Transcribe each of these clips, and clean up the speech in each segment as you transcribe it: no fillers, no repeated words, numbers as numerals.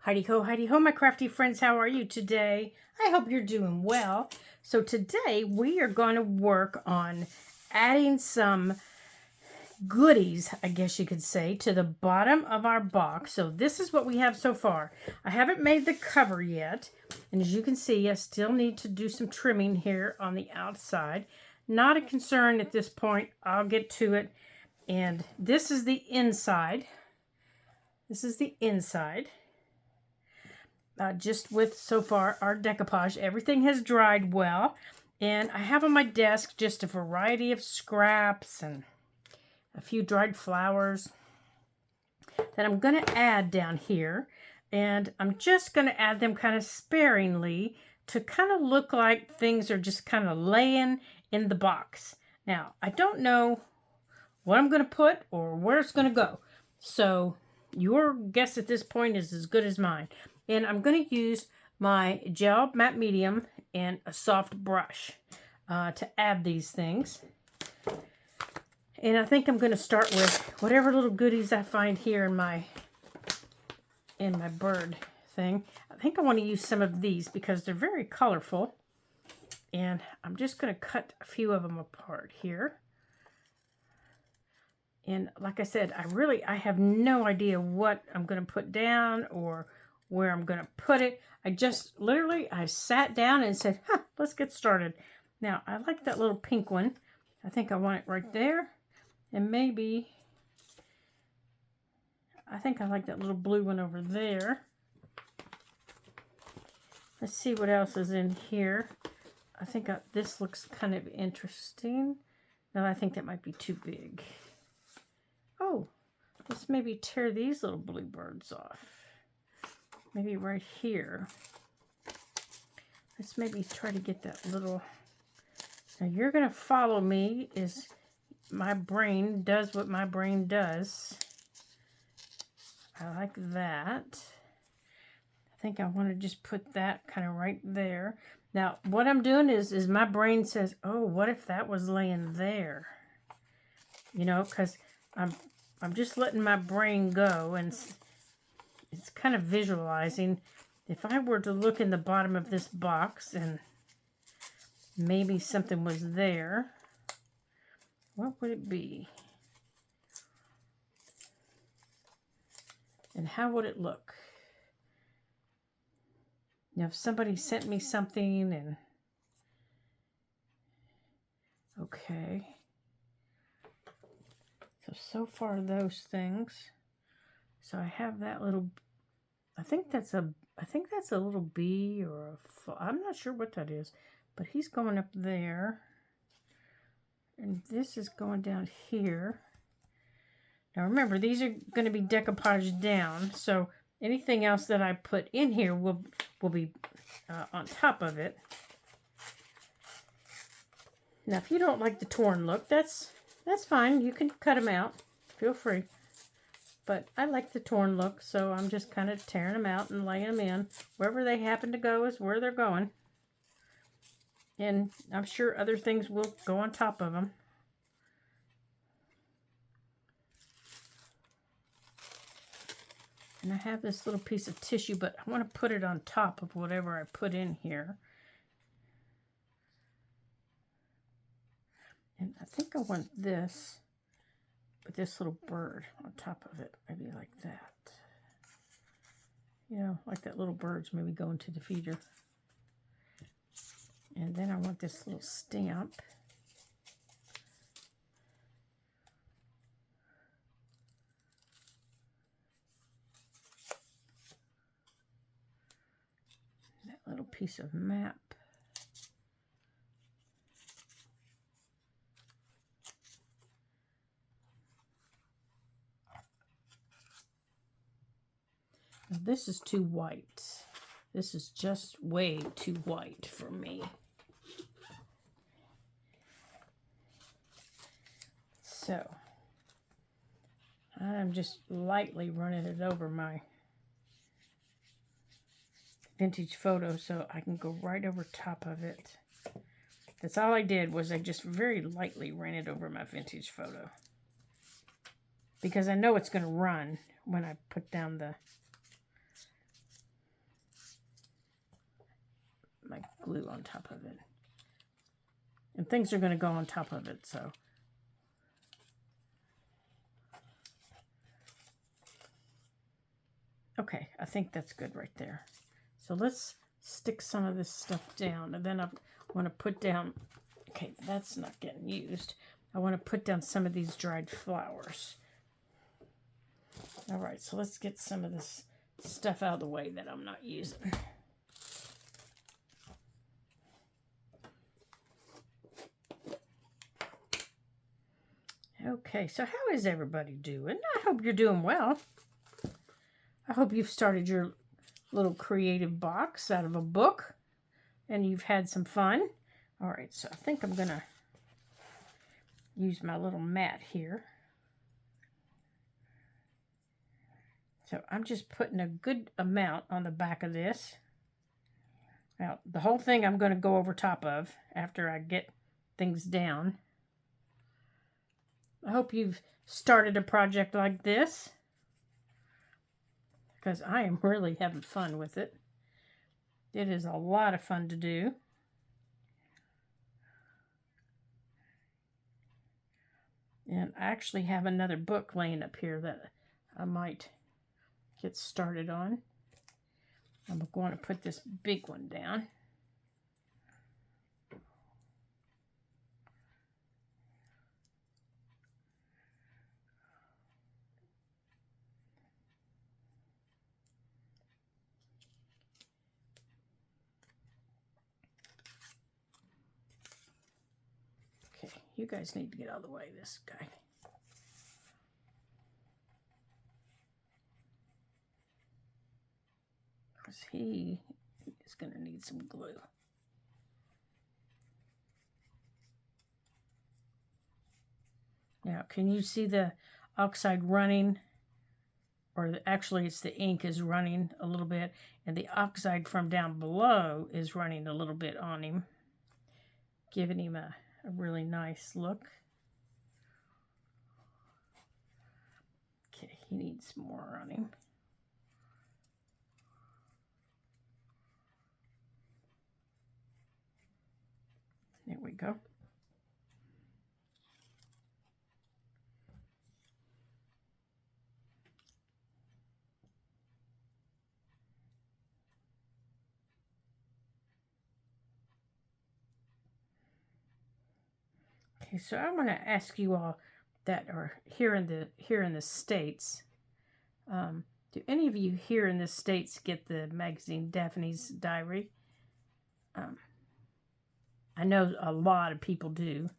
Heidi ho, my crafty friends. How are you today? I hope you're doing well. So today we are going to work on adding some goodies, I guess you could say, to the bottom of our box. So this is what we have so far. I haven't made the cover yet. And as you can see, I still need to do some trimming here on the outside. Not a concern at this point. I'll get to it. And this is the inside. This is the inside. Just with so far our decoupage. Everything has dried well. And I have on my desk just a variety of scraps and a few dried flowers that I'm going to add down here. And I'm just going to add them kind of sparingly to kind of look like things are just kind of laying in the box. Now, I don't know what I'm going to put or where it's going to go. So your guess at this point is as good as mine. And I'm going to use my gel matte medium and a soft brush to add these things. And I think I'm going to start with whatever little goodies I find here in my bird thing. I think I want to use some of these because they're very colorful. And I'm just going to cut a few of them apart here. And like I said, I have no idea what I'm going to put down or where I'm going to put it. I sat down and said, let's get started. Now, I like that little pink one. I think I want it right there. And maybe, I think I like that little blue one over there. Let's see what else is in here. I think this looks kind of interesting. No, I think that might be too big. Oh, let's maybe tear these little bluebirds off. Maybe right here. Let's maybe try to get that little... Now you're going to follow me as my brain does what my brain does. I like that. I think I want to just put that kind of right there. Now, what I'm doing is my brain says, oh, what if that was laying there? You know, because I'm just letting my brain go, and it's kind of visualizing. If I were to look in the bottom of this box and maybe something was there, what would it be? And how would it look? Now, if somebody sent me something and... Okay. So far those things. So I have that little... I think that's a little bee or I'm not sure what that is. But he's going up there. And this is going down here. Now remember, these are going to be decoupaged down. So anything else that I put in here will be on top of it. Now if you don't like the torn look, that's fine. You can cut them out. Feel free. But I like the torn look, so I'm just kind of tearing them out and laying them in. Wherever they happen to go is where they're going. And I'm sure other things will go on top of them. And I have this little piece of tissue, but I want to put it on top of whatever I put in here. And I think I want this, with this little bird on top of it, maybe like that. You know, like that little bird's maybe going to the feeder. And then I want this little stamp. That little piece of map. Now this is too white. This is just way too white for me. So, I'm just lightly running it over my vintage photo so I can go right over top of it. That's all I did, was I just very lightly ran it over my vintage photo. Because I know it's going to run when I put down glue on top of it. And things are going to go on top of it, so. Okay, I think that's good right there. So let's stick some of this stuff down, and then I want to put down, okay, that's not getting used. I want to put down some of these dried flowers. All right, so let's get some of this stuff out of the way that I'm not using. Okay, so how is everybody doing? I hope you're doing well. I hope you've started your little creative box out of a book and you've had some fun. All right, so I think I'm going to use my little mat here. So I'm just putting a good amount on the back of this. Now, the whole thing I'm going to go over top of after I get things down. I hope you've started a project like this, because I am really having fun with it. It is a lot of fun to do. And I actually have another book laying up here that I might get started on. I'm going to put this big one down. Okay, you guys need to get out of the way, this guy. Because he is going to need some glue. Now, can you see the oxide running? Or actually, it's the ink is running a little bit, and the oxide from down below is running a little bit on him, giving him a really nice look. Okay, he needs more on him. There we go. Okay, so I want to ask you all that are here in the States. Do any of you here in the States get the magazine Daphne's Diary? I know a lot of people do.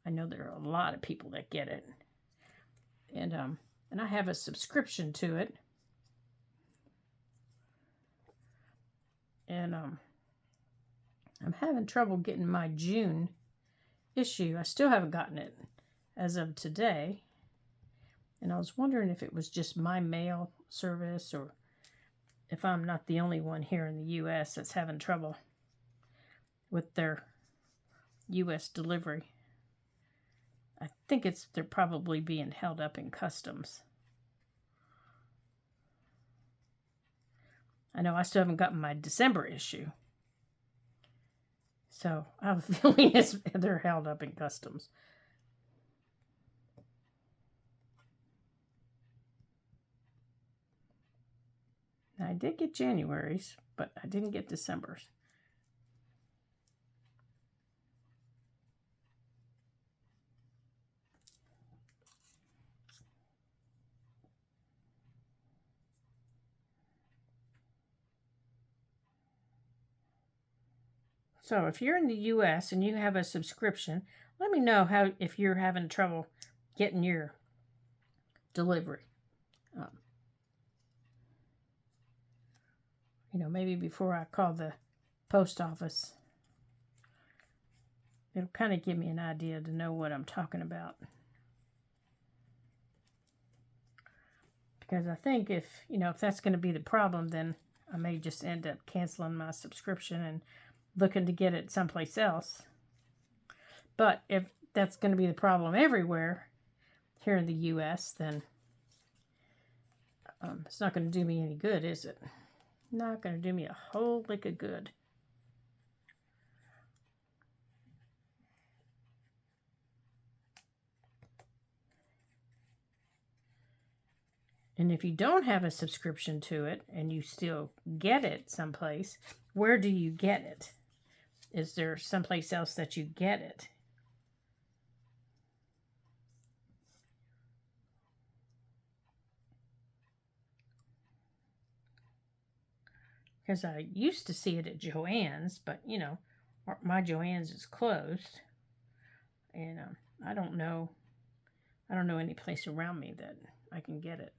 I know there are a lot of people that get it, and I have a subscription to it, and I'm having trouble getting my June issue. I still haven't gotten it as of today, and I was wondering if it was just my mail service or if I'm not the only one here in the U.S. that's having trouble with their U.S. delivery. I think they're probably being held up in customs. I know I still haven't gotten my December issue. So I have a feeling they're held up in customs. Now, I did get January's, but I didn't get December's. So if you're in the U.S. and you have a subscription, let me know if you're having trouble getting your delivery. Maybe before I call the post office, it'll kind of give me an idea to know what I'm talking about. Because I think if that's going to be the problem, then I may just end up canceling my subscription and looking to get it someplace else. But if that's going to be the problem everywhere here in the U.S., then it's not going to do me any good, is it? Not going to do me a whole lick of good. And if you don't have a subscription to it and you still get it someplace, where do you get it? Is there someplace else that you get it? Because I used to see it at Joann's, but you know, my Joann's is closed, and I don't know any place around me that I can get it.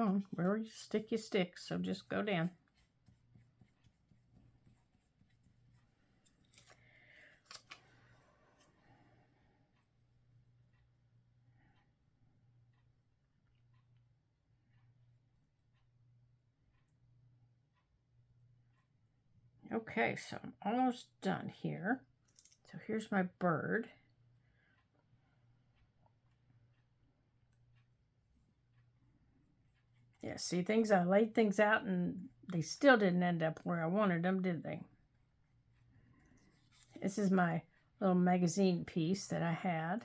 Oh, where you stick, you stick. So just go down. Okay, so I'm almost done here. So here's my bird. Yeah, see, I laid things out and they still didn't end up where I wanted them, did they? This is my little magazine piece that I had.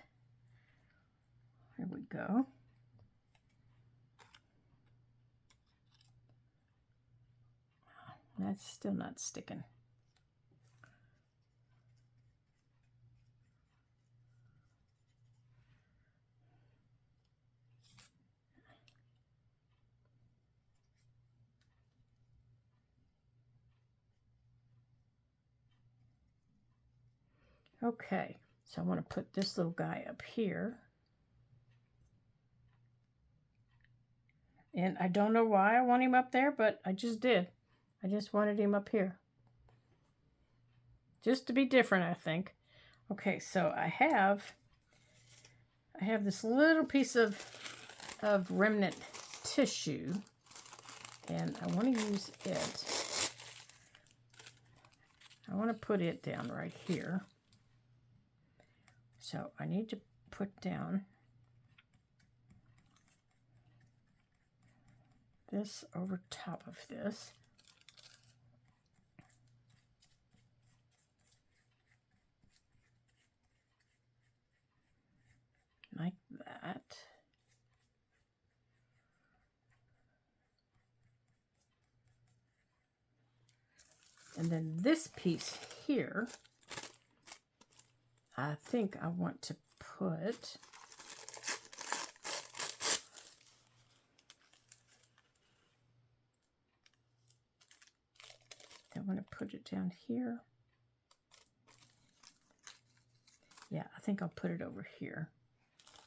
Here we go. That's still not sticking. Okay, so I want to put this little guy up here. And I don't know why I want him up there, but I just did. I just wanted him up here. Just to be different, I think. Okay, so I have this little piece of remnant tissue, and I want to use it. I want to put it down right here. So I need to put down this over top of this. Like that. And then this piece here, I think I want to put it down here. Yeah, I think I'll put it over here.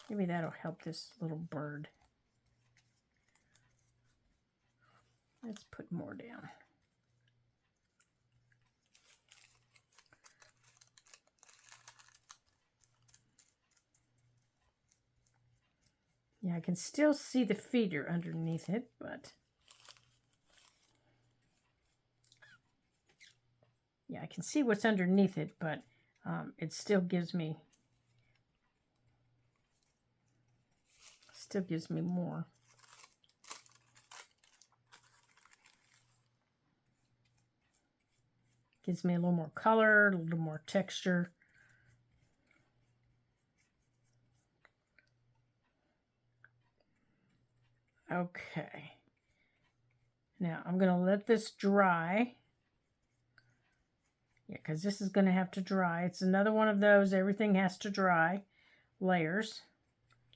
Maybe that'll help this little bird. Let's put more down. Yeah, I can still see the feeder underneath it, but yeah, I can see what's underneath it, but it still gives me more. Gives me a little more color, a little more texture. Okay. Now I'm going to let this dry. Yeah, because this is going to have to dry. It's another one of those, everything has to dry layers.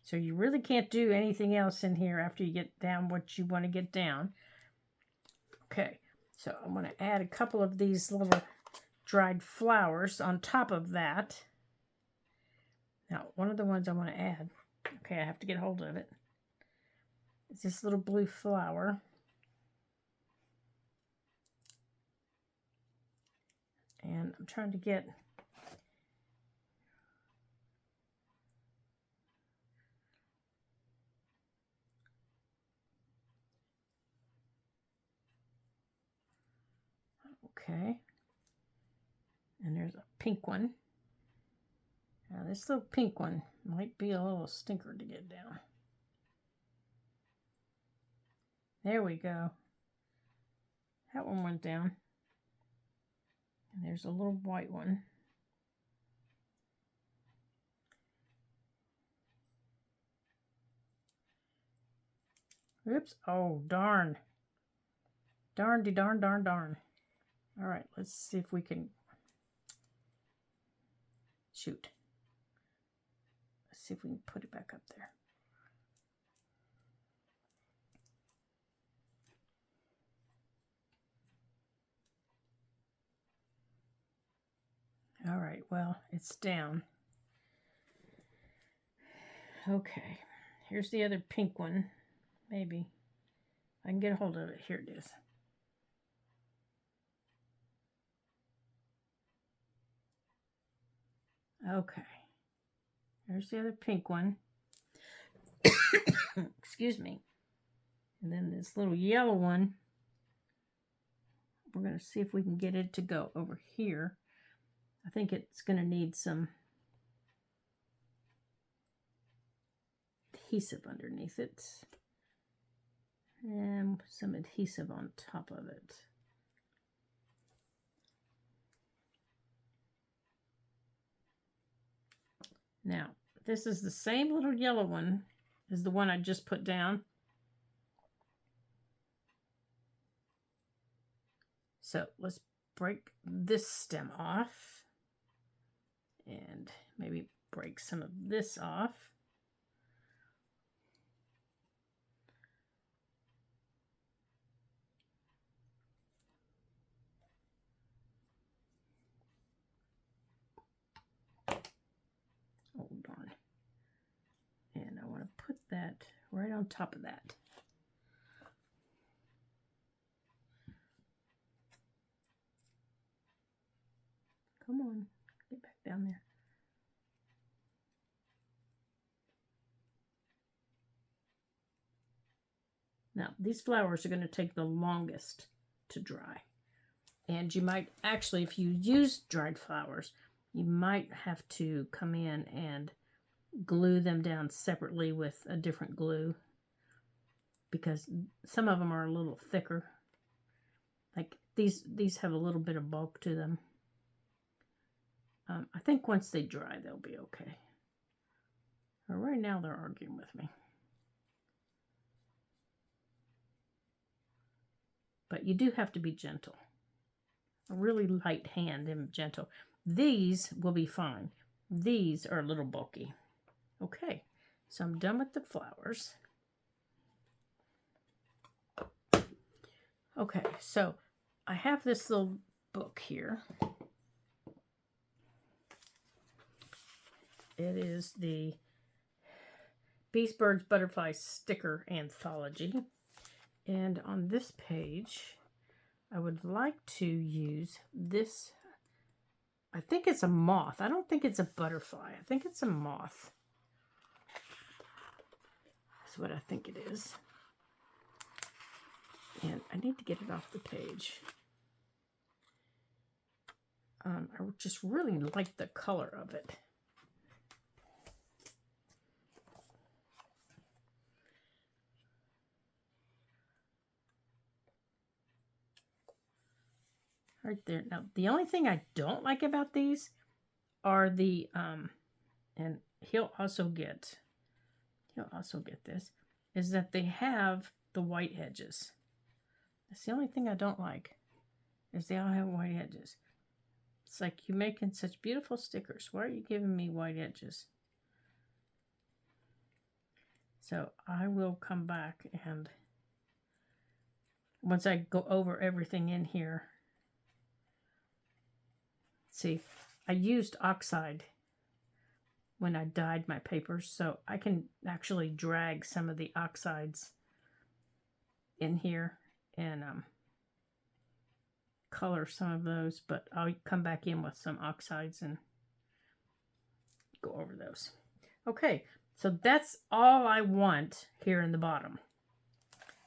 So you really can't do anything else in here after you get down what you want to get down. Okay, so I'm going to add a couple of these little dried flowers on top of that. Now, one of the ones I want to add, okay, I have to get hold of it. It's this little blue flower. And I'm trying to get Okay. And there's a pink one. Now this little pink one might be a little stinker to get down. There we go. That one went down. And there's a little white one. Oops. Oh, darn. Darn-de darn, darn, darn. All right, let's see if we can shoot. Let's see if we can put it back up there. All right, well, it's down. Okay, here's the other pink one. Maybe I can get a hold of it. Here it is. Okay, there's the other pink one. Excuse me. And then this little yellow one, we're going to see if we can get it to go over here. I think it's going to need some adhesive underneath it. And some adhesive on top of it. Now, this is the same little yellow one as the one I just put down. So let's break this stem off and maybe break some of this off. Oh, darn. And I want to put that right on top of that. Come on, get back down there. Now, these flowers are going to take the longest to dry. And you might actually, if you use dried flowers, you might have to come in and glue them down separately with a different glue, because some of them are a little thicker. Like these have a little bit of bulk to them. I think once they dry, they'll be okay. But right now, they're arguing with me. But you do have to be gentle. A really light hand and gentle. These will be fine. These are a little bulky. Okay, so I'm done with the flowers. Okay, so I have this little book here. It is the Bees, Birds, Butterflies Sticker Anthology. And on this page, I would like to use this. I think it's a moth. I don't think it's a butterfly. I think it's a moth. That's what I think it is. And I need to get it off the page. I just really like the color of it. Right there. Now, the only thing I don't like about these are the, and he'll also get this, is that they have the white edges. That's the only thing I don't like, is they all have white edges. It's like, you're making such beautiful stickers. Why are you giving me white edges? So I will come back, and once I go over everything in here, see, I used oxide when I dyed my papers, so I can actually drag some of the oxides in here and color some of those, but I'll come back in with some oxides and go over those. Okay, so that's all I want here in the bottom.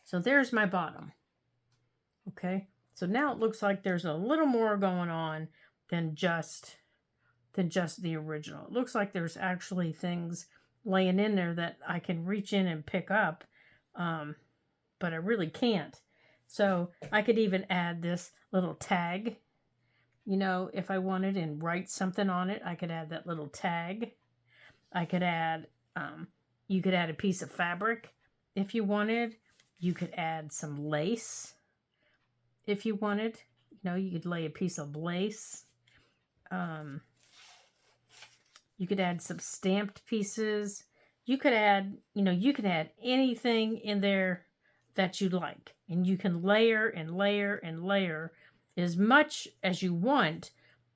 So there's my bottom. Okay, So now it looks like there's a little more going on than just the original. It looks like there's actually things laying in there that I can reach in and pick up, but I really can't. So I could even add this little tag, you know, if I wanted, and write something on it. I could add that little tag. I could add, you could add a piece of fabric if you wanted. You could add some lace if you wanted. You know, you could lay a piece of lace. You could add some stamped pieces. You could add, you know, you can add anything in there that you like. And you can layer and layer and layer as much as you want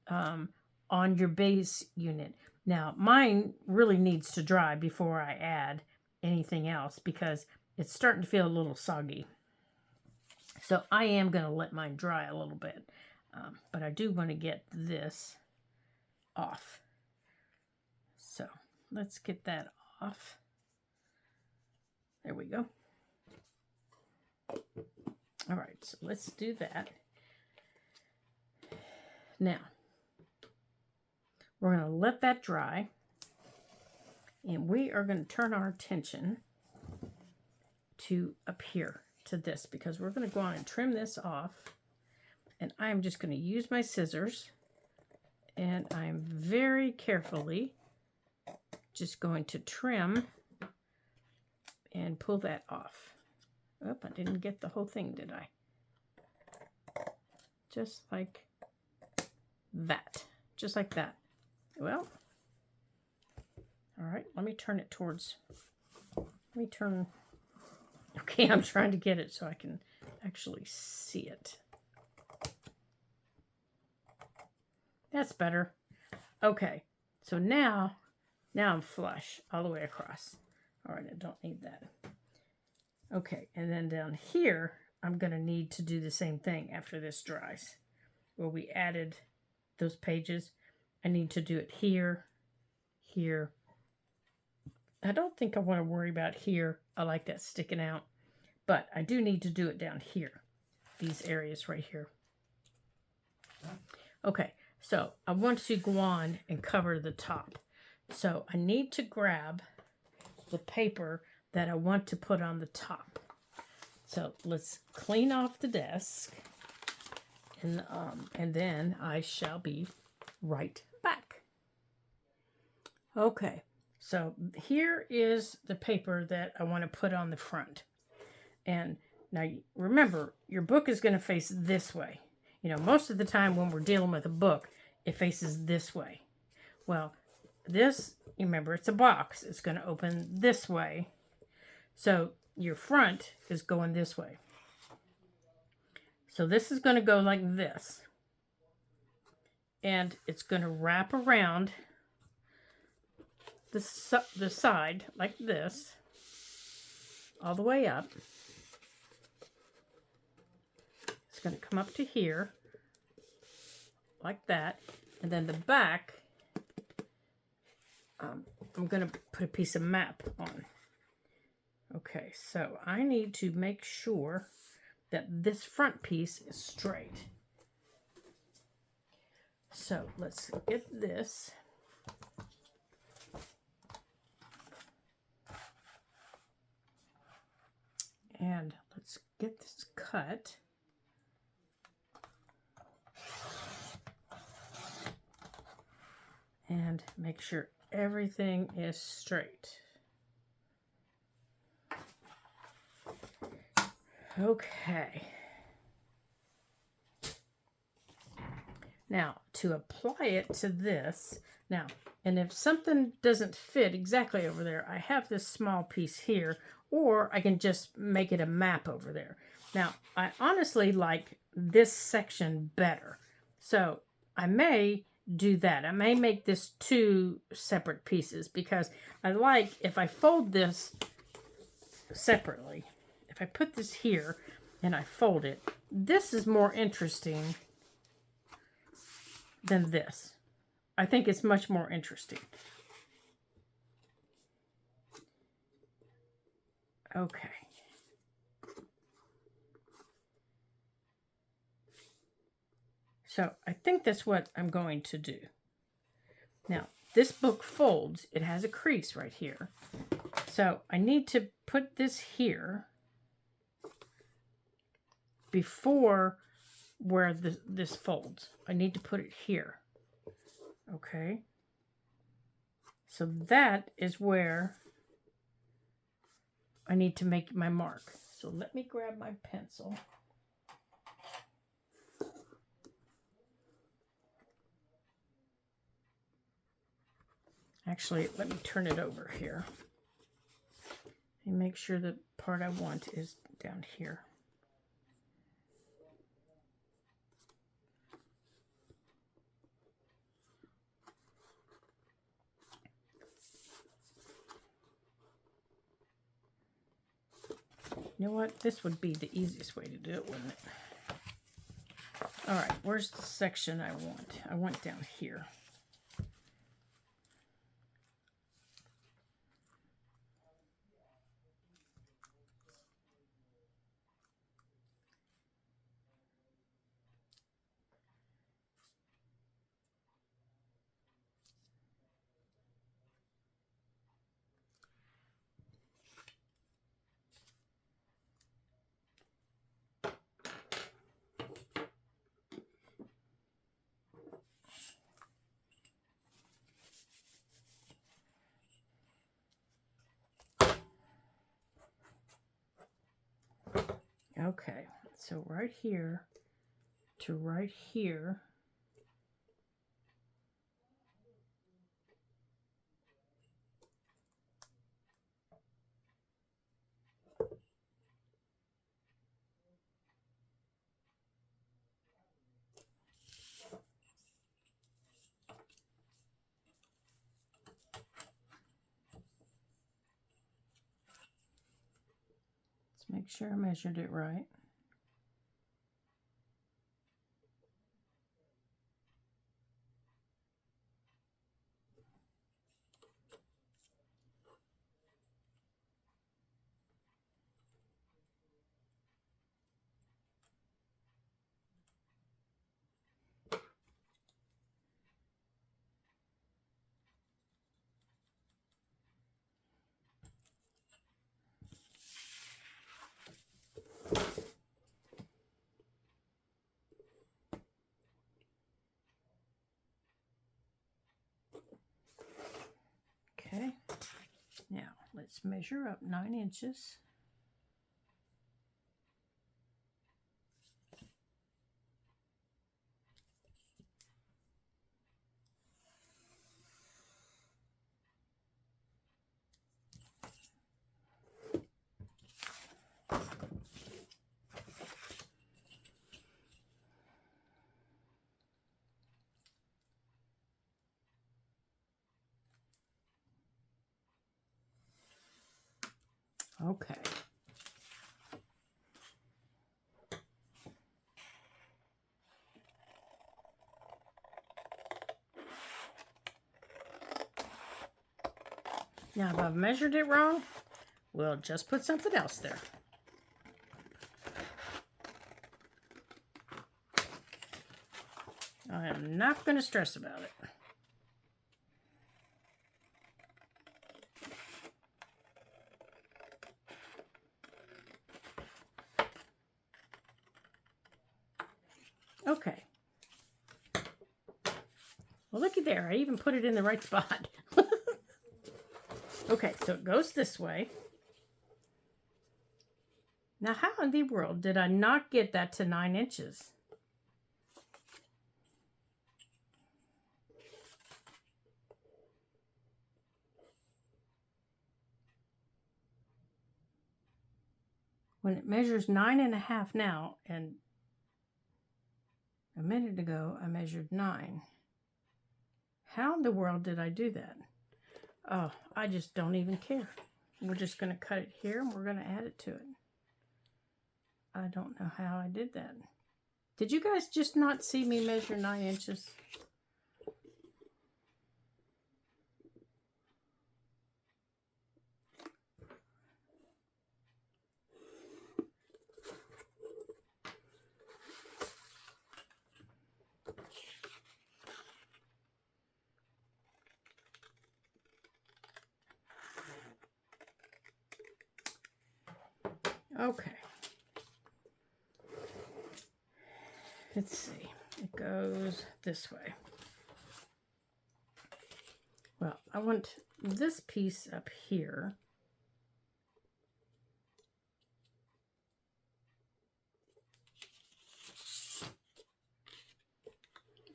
on your base unit. Now, mine really needs to dry before I add anything else because it's starting to feel a little soggy. So I am going to let mine dry a little bit. But I do want to get this off. So let's get that off. There we go. All right, so let's do that. Now, we're going to let that dry. And we are going to turn our attention to up here to this because we're going to go on and trim this off. And I'm just going to use my scissors. And I'm very carefully just going to trim and pull that off. Oh, I didn't get the whole thing, did I? Just like that. Just like that. Well, all right, let me turn it towards, okay, I'm trying to get it so I can actually see it. That's better. Okay, so now I'm flush all the way across. All right, I don't need that. Okay, and then down here, I'm going to need to do the same thing after this dries. Where we added those pages, I need to do it here, here. I don't think I want to worry about here. I like that sticking out. But I do need to do it down here. These areas right here. Okay, so I want to go on and cover the top. So I need to grab the paper that I want to put on the top. So let's clean off the desk. And then I shall be right back. Okay, so here is the paper that I want to put on the front. And now remember, your book is going to face this way. You know, most of the time when we're dealing with a book, it faces this way. Well, this, remember, it's a box. It's going to open this way. So your front is going this way. So this is going to go like this. And it's going to wrap around the side like this, all the way up. It's going to come up to here, like that. And then the back, I'm going to put a piece of map on. Okay, so I need to make sure that this front piece is straight. So let's get this. And let's get this cut. And make sure everything is straight. Okay. Now, to apply it to this, and if something doesn't fit exactly over there, I have this small piece here, or I can just make it a map over there. Now, I honestly like this section better. So I may do that. I may make this 2 separate pieces because I like, if I fold this separately, if I put this here and I fold it, this is more interesting than this. I think it's much more interesting. Okay. So I think that's what I'm going to do. Now, this book folds. It has a crease right here. So I need to put this here before where this folds. I need to put it here. Okay. So that is where I need to make my mark. So let me grab my pencil. Actually, let me turn it over here and make sure the part I want is down here. You know what? This would be the easiest way to do it, wouldn't it? All right, where's the section I want? I want down here. Okay, so right here to right here. Let's make sure I measured it right. Okay, now let's measure up 9 inches. Okay. Now, if I've measured it wrong, we'll just put something else there. I am not going to stress about it. Okay. Well, looky there. I even put it in the right spot. Okay, so it goes this way. Now, how in the world did I not get that to 9 inches? When it measures 9.5 now, and a minute ago I measured 9. How in the world did I do that? Oh, I just don't even care. We're just going to cut it here and we're going to add it to it. I don't know how I did that. Did you guys just not see me measure 9 inches? Okay. Let's see. It goes this way. Well, I want this piece up here.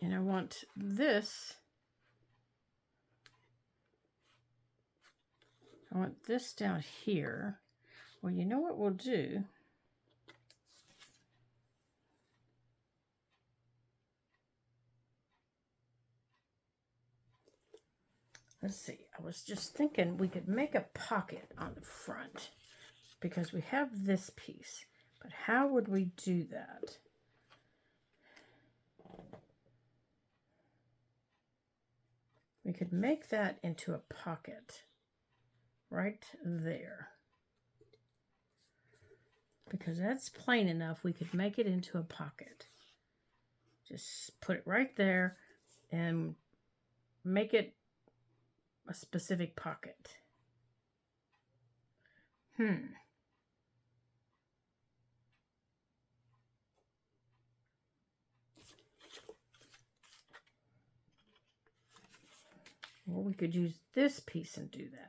And I want this. I want this down here. Well, you know what we'll do? Let's see. I was just thinking we could make a pocket on the front because we have this piece. But how would we do that? We could make that into a pocket right there. Because that's plain enough, we could make it into a pocket. Just put it right there and make it a specific pocket. Or we could use this piece and do that.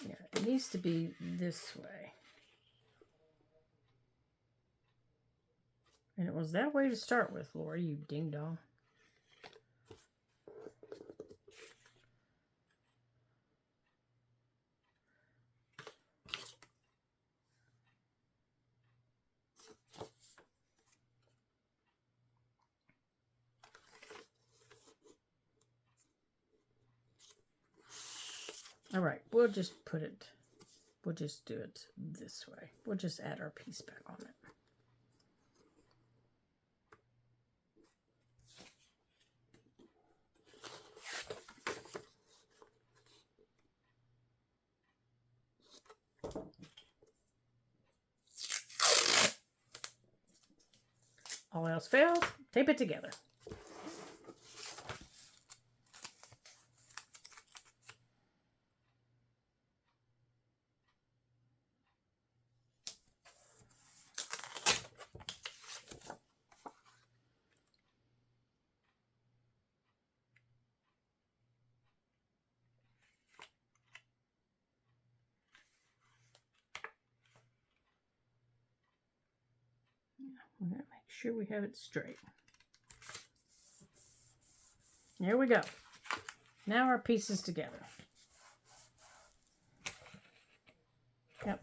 Yeah, it needs to be this way. And it was that way to start with, Lori, you ding dong. All right, we'll just do it this way. We'll just add our piece back on it. All else fails, tape it together. We're going to make sure we have it straight. There we go. Now our piece is together. Yep.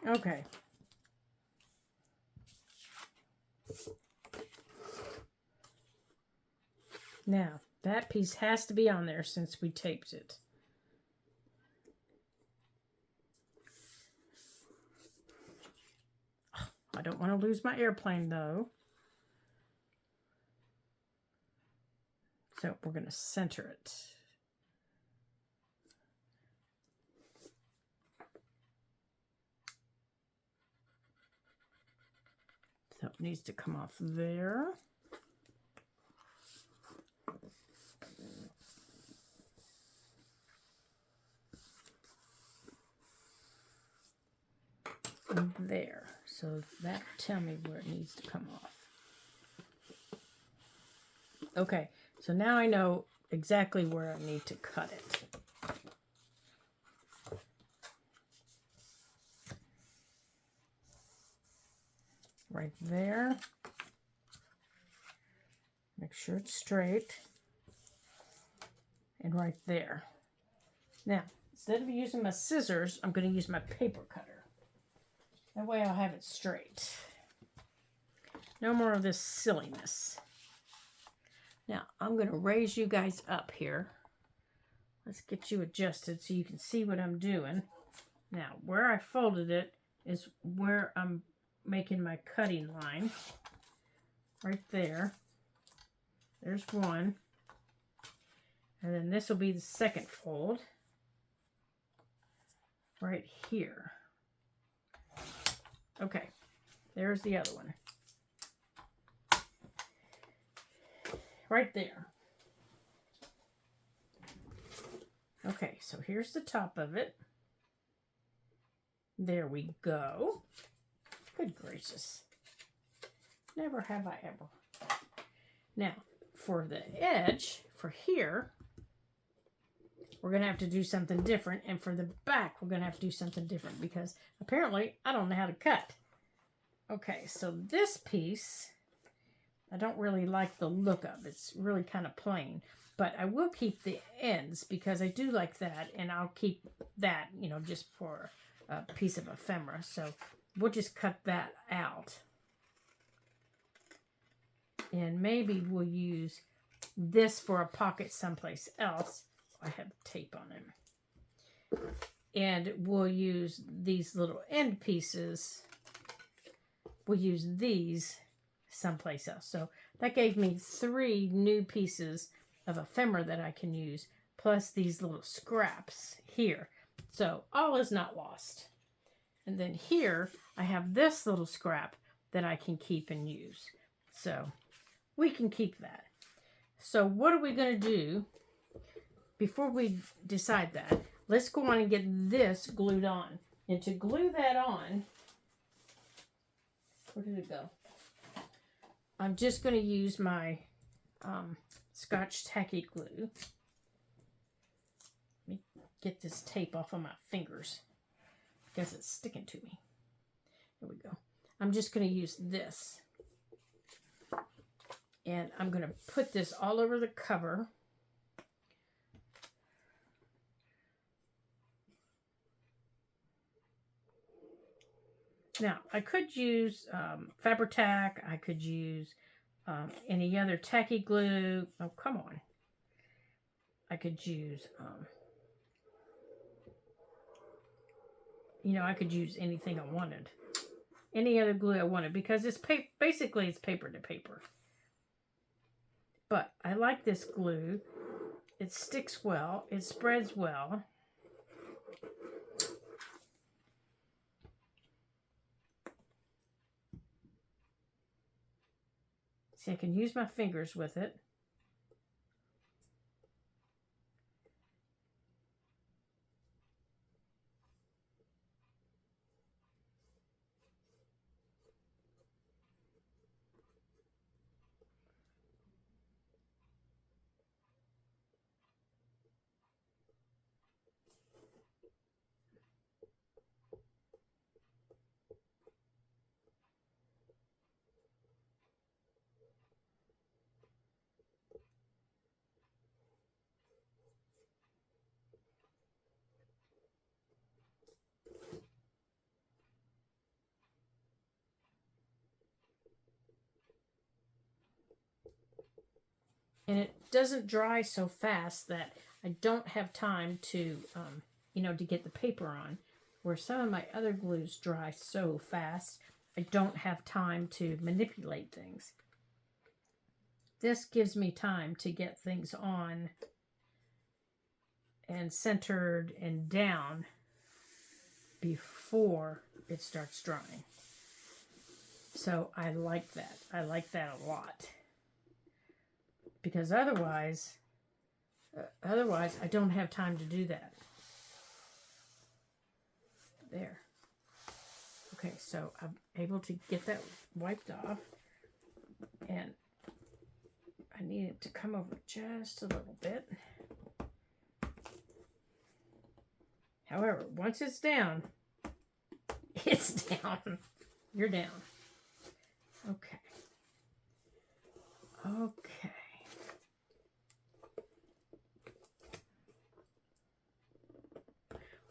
Okay. Now, that piece has to be on there since we taped it. Oh, I don't want to lose my airplane though. So we're going to center it. So it needs to come off there. And there. So that tell me where it needs to come off. Okay, so now I know exactly where I need to cut it. Right there. Make sure it's straight. And right there. Now, instead of using my scissors, I'm going to use my paper cutter. That way I'll have it straight. No more of this silliness. Now, I'm going to raise you guys up here let's get you adjusted so you can see what I'm doing. Now, where I folded it is where I'm making my cutting line. Right there. There's one. And then this will be the second fold. Right here. Okay. There's the other one. Right there. Okay, so here's the top of it. There we go. Good gracious. Never have I ever. Now, for the edge, for here, we're going to have to do something different. And for the back, we're going to have to do something different because apparently I don't know how to cut. Okay, so this piece, I don't really like the look of. It's really kind of plain. But I will keep the ends because I do like that. And I'll keep that, you know, just for a piece of ephemera. So we'll just cut that out. And maybe we'll use this for a pocket someplace else. I have tape on it. And we'll use these little end pieces. We'll use these someplace else. So that gave me 3 new pieces of ephemera that I can use, plus these little scraps here. So all is not lost. And then here, I have this little scrap that I can keep and use. So we can keep that. So what are we going to do before we decide that? Let's go on and get this glued on. And to glue that on, where did it go? I'm just going to use my Scotch Tacky glue. Let me get this tape off of my fingers because it's sticking to me. There we go. I'm just going to use this. And I'm going to put this all over the cover. Now, I could use Fabri-Tac. I could use any other tacky glue. Oh, come on. I could use, you know, I could use anything I wanted. Any other glue I wanted because it's basically it's paper to paper. But I like this glue. It sticks well. It spreads well. See, I can use my fingers with it. And it doesn't dry so fast that I don't have time to, you know, to get the paper on. Where some of my other glues dry so fast, I don't have time to manipulate things. This gives me time to get things on and centered and down before it starts drying. So I like that. I like that a lot. Because otherwise I don't have time to do that. There. Okay, so I'm able to get that wiped off. And I need it to come over just a little bit. However, once it's down, it's down. You're down. Okay. Okay.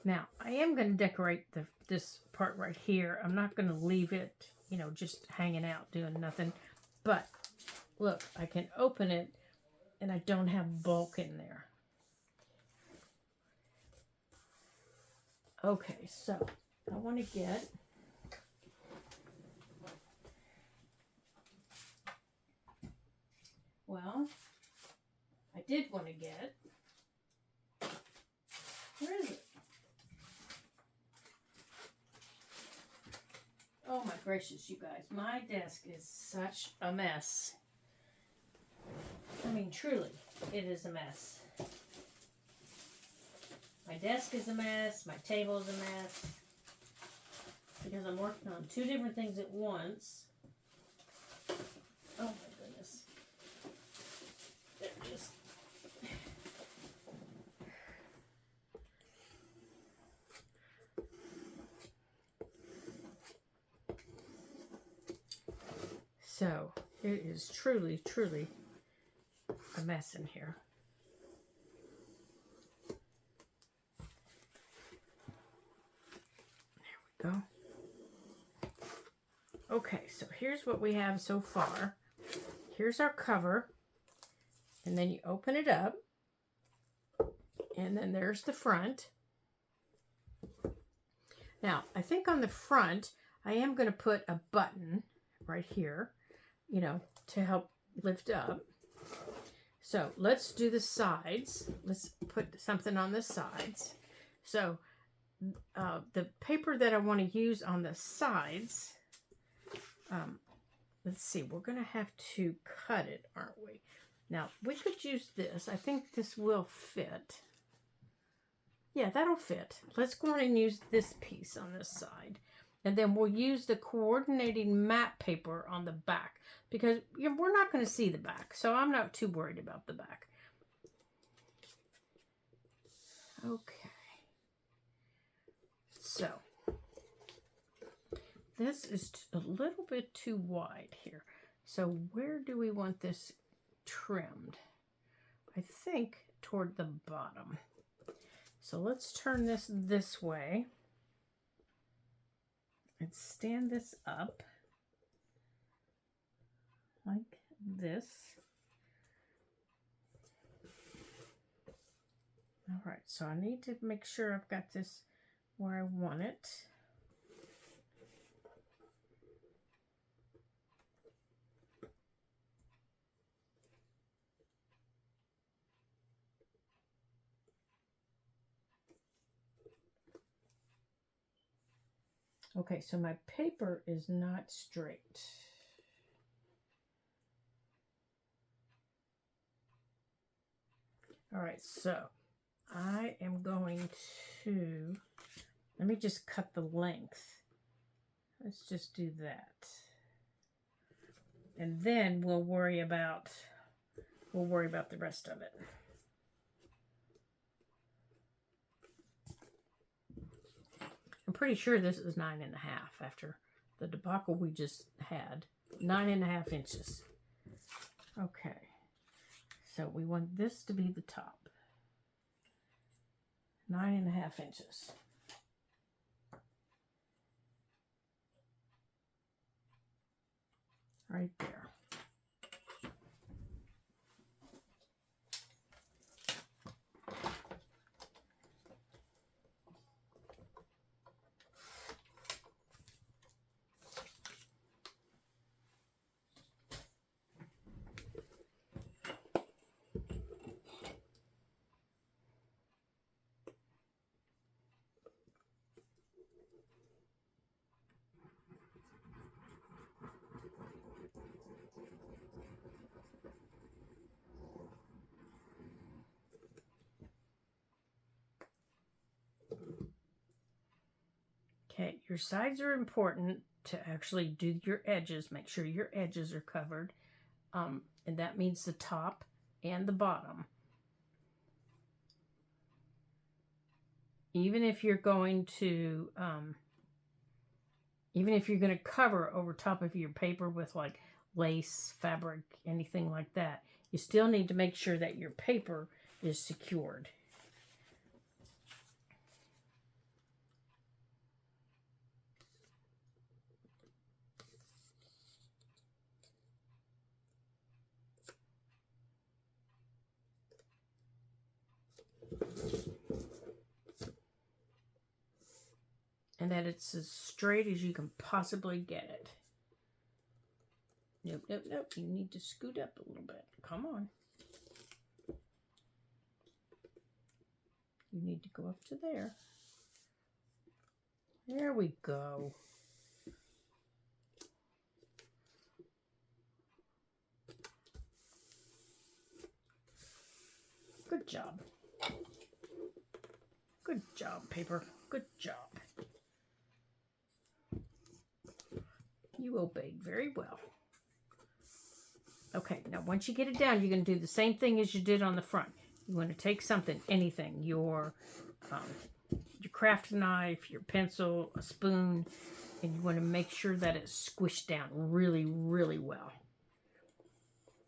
Now, I am going to decorate this part right here. I'm not going to leave it, you know, just hanging out doing nothing. But, look, I can open it and I don't have bulk in there. Okay, so I want to get well, I did want to get, where is it? Oh my gracious, you guys, my desk is such a mess. I mean, truly, it is a mess. My desk is a mess, my table is a mess, because I'm working on 2 different things at once. Oh my goodness. They're just... So, it is truly, truly a mess in here. There we go. Okay, so here's what we have so far. Here's our cover. And then you open it up. And then there's the front. Now, I think on the front, I am going to put a button right here, you know, to help lift up. So let's do the sides. Let's put something on the sides. So the paper that I want to use on the sides, let's see, we're going to have to cut it, aren't we? Now, we could use this. I think this will fit. Yeah, that'll fit. Let's go ahead and use this piece on this side. And then we'll use the coordinating map paper on the back, because we're not going to see the back, so I'm not too worried about the back. Okay. So, this is a little bit too wide here. So where do we want this trimmed? I think toward the bottom. So let's turn this way and stand this up like this. All right, so I need to make sure I've got this where I want it. Okay, so my paper is not straight. All right, so I am going to, let me just cut the length. Let's just do that. And then we'll worry about the rest of it. I'm pretty sure this is 9.5 after the debacle we just had. 9.5 inches. Okay. So we want this to be the top. 9.5 inches. Right there. Okay, your sides are important to actually do your edges. Make sure your edges are covered. And that means the top and the bottom. Even if you're going to cover over top of your paper with like lace, fabric, anything like that, you still need to make sure that your paper is secured. and that it's as straight as you can possibly get it. Nope, nope, nope. You need to scoot up a little bit. Come on. You need to go up to there. There we go. Good job. Good job, paper. Good job. You obeyed very well. Okay, now once you get it down, you're going to do the same thing as you did on the front. You want to take something, anything, your craft knife, your pencil, a spoon, and you want to make sure that it's squished down really, really well.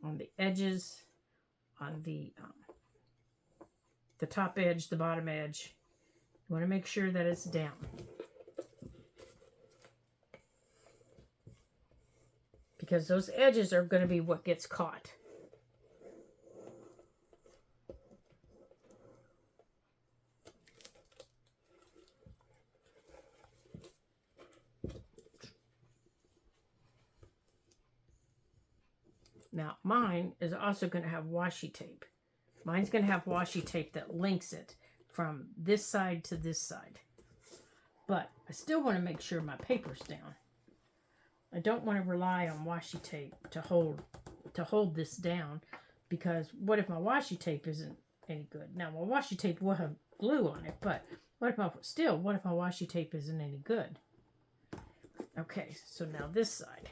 On the edges, on the top edge, the bottom edge. You want to make sure that it's down. Because those edges are going to be what gets caught. Now, mine is also going to have washi tape. Mine's going to have washi tape that links it from this side to this side. But I still want to make sure my paper's down. I don't want to rely on washi tape to hold this down, because what if my washi tape isn't any good? Now, my washi tape will have glue on it, but what if my washi tape isn't any good? Okay, so now this side.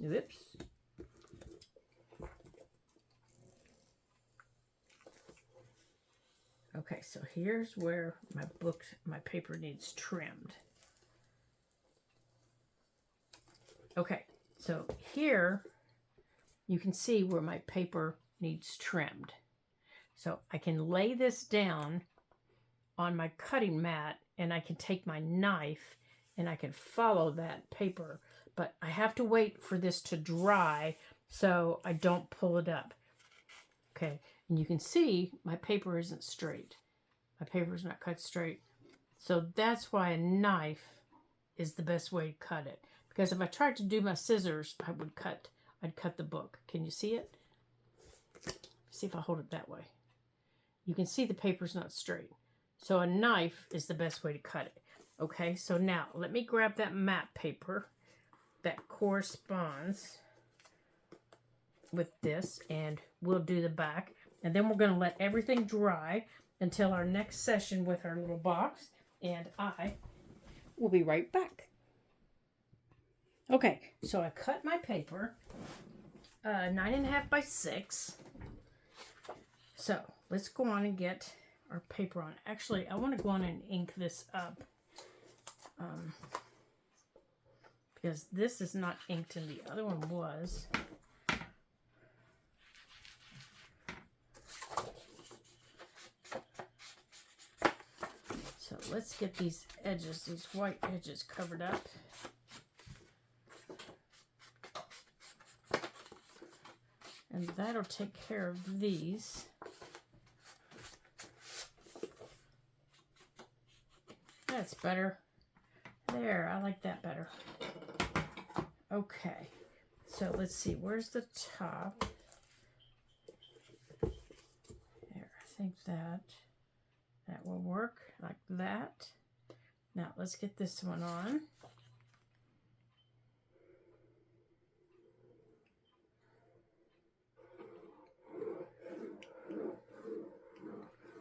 Oops. Okay, so here's where my paper needs trimmed. Okay, so here you can see where my paper needs trimmed. So I can lay this down on my cutting mat, and I can take my knife and I can follow that paper. But I have to wait for this to dry so I don't pull it up. Okay, and you can see my paper isn't straight. My paper is not cut straight. So that's why a knife is the best way to cut it. Because if I tried to do my scissors, I'd cut the book. Can you see it? See if I hold it that way. You can see the paper's not straight. So a knife is the best way to cut it. Okay, so now let me grab that matte paper that corresponds with this, and we'll do the back. And then we're going to let everything dry until our next session with our little box, and I will be right back. Okay, so I cut my paper 9.5 by 6. So let's go on and get our paper on. Actually, I want to go on and ink this up because this is not inked and the other one was. So let's get these edges, these white edges covered up. And that'll take care of these. That's better. There, I like that better. Okay, so let's see, where's the top? There, I think that will work like that. Now let's get this one on.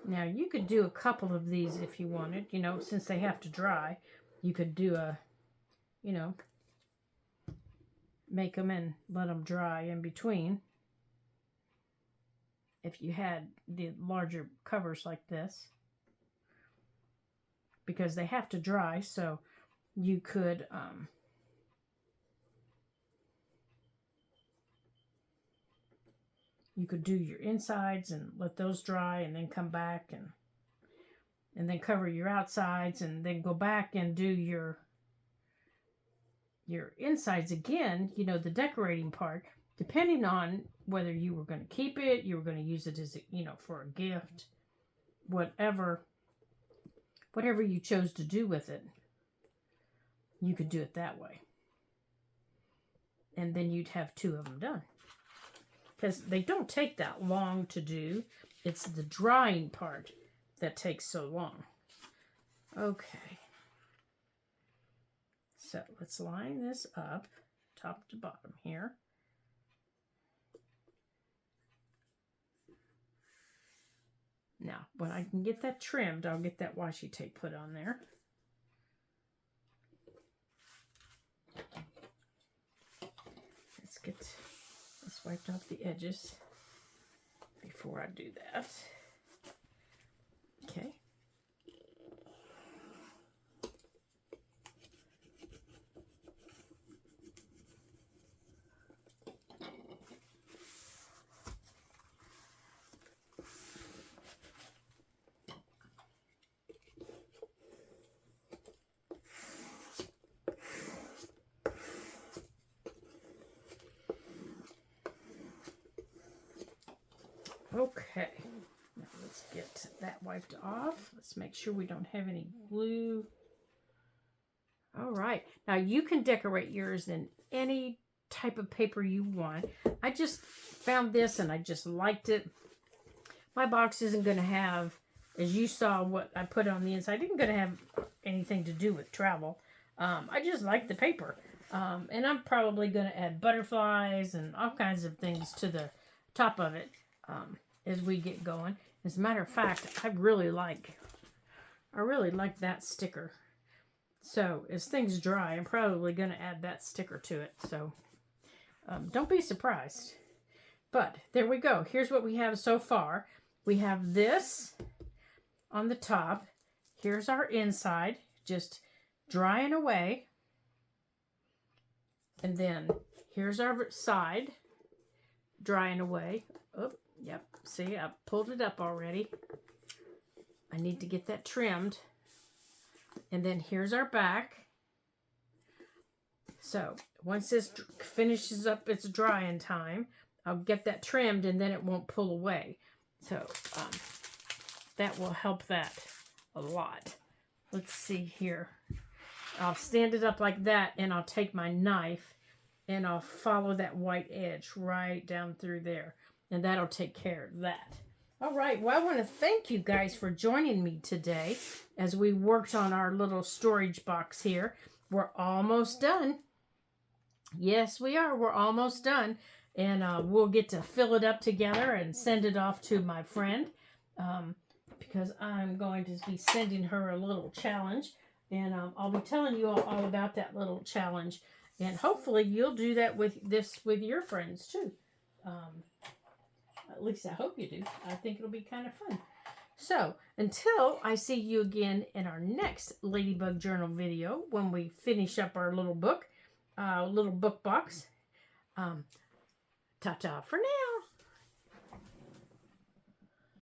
Now you could do a couple of these if you wanted, you know, since they have to dry. You could do a, you know, make them and let them dry in between. If you had the larger covers like this. Because they have to dry, so you could do your insides and let those dry and then come back and then cover your outsides and then go back and do your insides again, you know, the decorating part, depending on whether you were going to keep it, you were going to use it as, for a gift, whatever you chose to do with it, you could do it that way. And then you'd have 2 of them done. Because they don't take that long to do. It's the drying part that takes so long. Okay. So let's line this up, top to bottom here. Now, when I can get that trimmed, I'll get that washi tape put on there. Let's get this wiped off the edges before I do that. Okay. Okay, now let's get that wiped off. Let's make sure we don't have any glue. All right, now you can decorate yours in any type of paper you want. I just found this and I just liked it. My box isn't going to have, as you saw what I put on the inside, isn't going to have anything to do with travel. I just like the paper. And I'm probably going to add butterflies and all kinds of things to the top of it. As we get going. As a matter of fact, I really like that sticker. So as things dry, I'm probably going to add that sticker to it. So don't be surprised. But there we go. Here's what we have so far. We have this on the top. Here's our inside, just drying away. And then here's our side, drying away. Oh, yep. See, I pulled it up already. I need to get that trimmed. And then here's our back. So once this finishes up its drying time, I'll get that trimmed and then it won't pull away. So that will help that a lot. Let's see here. I'll stand it up like that and I'll take my knife and I'll follow that white edge right down through there. And that'll take care of that. All right, well, I want to thank you guys for joining me today as we worked on our little storage box here. We're almost done. Yes, we are. We're almost done. And we'll get to fill it up together and send it off to my friend because I'm going to be sending her a little challenge. And I'll be telling you all about that little challenge. And hopefully you'll do that with your friends too. At least I hope you do. I think it'll be kind of fun. So, until I see you again in our next Ladybug Journal video, when we finish up our little book box. Ta-ta for now.